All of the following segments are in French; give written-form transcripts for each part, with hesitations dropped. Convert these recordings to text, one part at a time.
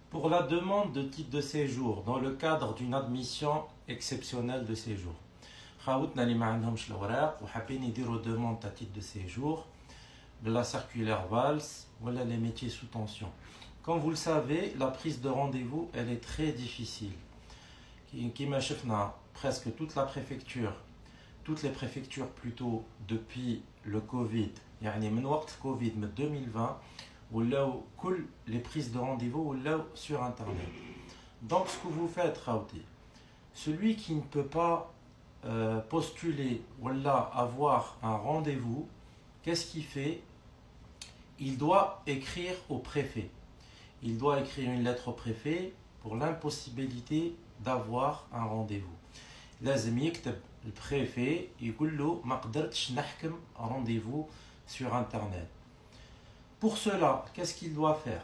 Pour la demande de titre de séjour dans le cadre d'une admission exceptionnelle de séjour. خاوتنا اللي ما عندهمش الأوراق وحابين يديروا demande de titre de séjour de la circulaire VALS voilà les métiers sous tension. Comme vous le savez, la prise de rendez-vous elle est très difficile. كيما شفنا presque toutes les préfectures plutôt depuis le Covid يعني من وقت الكوفيد من 2020 ولاو كل les prises de rendez-vous ولاو sur internet. Donc ce que vous faites خاوتي, celui qui ne peut pas postuler ou avoir un rendez-vous, qu'est-ce qu'il fait? Il doit écrire au préfet. Il doit écrire une lettre au préfet pour l'impossibilité d'avoir un rendez-vous. لازم يكتب البريفي يقول له ما قدرتش نحكم rendez-vous sur internet. Pour cela, qu'est-ce qu'il doit faire?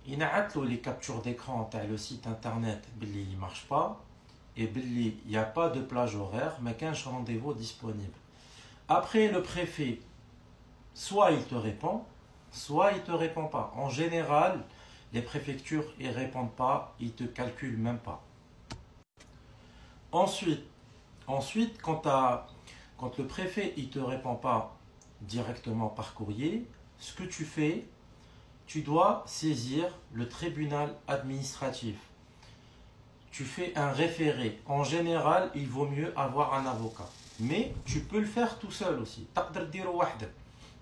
Il a les captures d'écran sur le site internet qui ne marche pas et il n'y a pas de plage horaire, mais qu'un rendez-vous disponible. Après, le préfet, soit il te répond, soit il ne te répond pas. En général, les préfectures ne répondent pas, ils ne te calculent même pas. Ensuite quand le préfet ne te répond pas directement par courrier, ce que tu fais, tu dois saisir le tribunal administratif. Tu fais un référé. En général, il vaut mieux avoir un avocat. Mais tu peux le faire tout seul aussi. تقدر ديرو وحدك.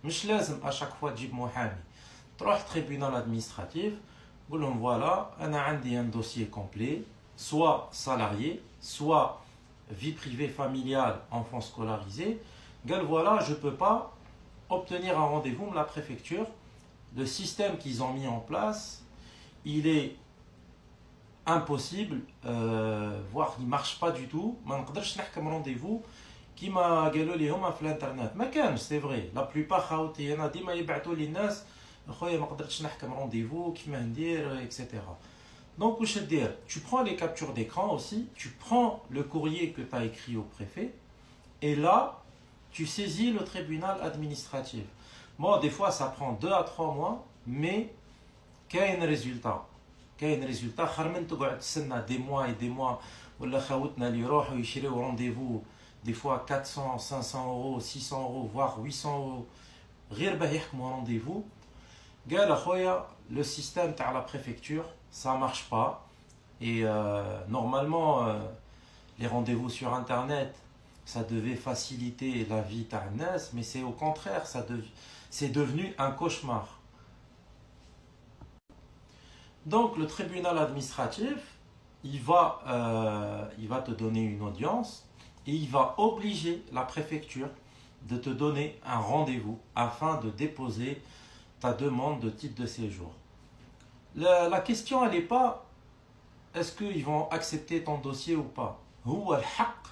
مش لازم à chaque fois تجيب محامي. تروح au tribunal administratif, قول لهم voilà, أنا عندي un dossier complet, soit salarié, soit vie privée familiale, enfant scolarisé. قال voilà, je ne peux pas obtenir un rendez-vous de la préfecture. Le système qu'ils ont mis en place, il est impossible, voire il ne marche pas du tout. ما نقدرش نحكم rendez-vous كيما قالوا ليهم في الانترنت. ما كانش سي فري. لا بلوبار خاوتي انا ديما يبعثوا لي الناس خويا ما قدرتش نحكم rendez-vous كيما ندير etc. Donc واش دير؟ Tu prends les captures d'écran aussi, tu prends le courrier que tu as écrit au préfet et là tu saisis le tribunal administratif. Bon, des fois ça prend 2 à 3 mois, mais كاين résultat. كاين résultat خير من تقعد تستنى des mois et des mois ولا خاوتنا اللي يروحوا يشريوا rendez-vous des fois 400, 500 euros, 600 euros, voire 800 euros غير باه يحكموا rendez-vous. قال اخويا le système تاع la préfecture ça marche pas et normalement les rendez-vous sur internet ça devait faciliter la vie تاع الناس, mais c'est au contraire, c'est devenu un cauchemar. Donc le tribunal administratif il va te donner une audience et il va obliger la préfecture de te donner un rendez-vous afin de déposer ta demande de titre de séjour. La question elle n'est pas est-ce qu'ils vont accepter ton dossier ou pas. هو الحق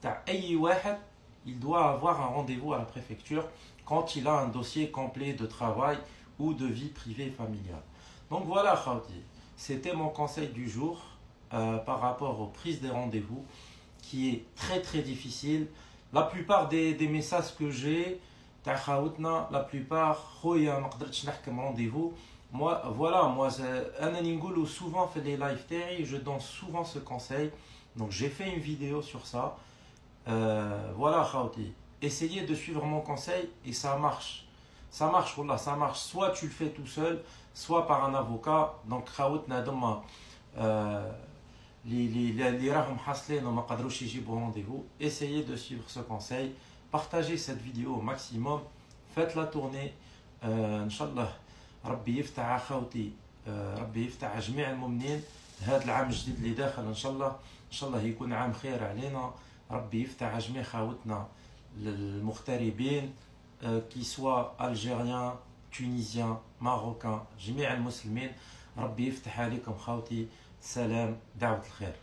تاع أي واحد, il doit avoir un rendez-vous à la préfecture quand il a un dossier complet de travail ou de vie privée familiale. Donc voilà khawti, c'était mon conseil du jour par rapport aux prises des rendez-vous qui est très très difficile. La plupart des messages que j'ai تاع خاوتنا, la plupart خويا ما قدرتش نحكم rendez-vous. Moi أنا نقولو souvent في les live تاعي, je donne souvent ce conseil. Donc j'ai fait une vidéo sur ça. Voilà khawti, essayez de suivre mon conseil et ça marche. Ça marche, wallah, ça marche. Soit tu le fais tout seul, soit par un avocat. Donc khawtna doma اللي راهم حاصلين وما قدروش يجيبوا rendez-vous, essayez de suivre ce conseil. Partagez cette vidéo au maximum, faites-la tourner. ان شاء الله ربي يفتح خاوتي, ربي يفتح جميع المؤمنين. هذا العام الجديد اللي داخل ان شاء الله يكون عام خير علينا. ربي يفتح جميع خاوتنا المغتربين qui soient algériens, tunisiens, marocains, جميع المسلمين. ربي يفتح عليكم خاوتي. سلام, دعوة الخير.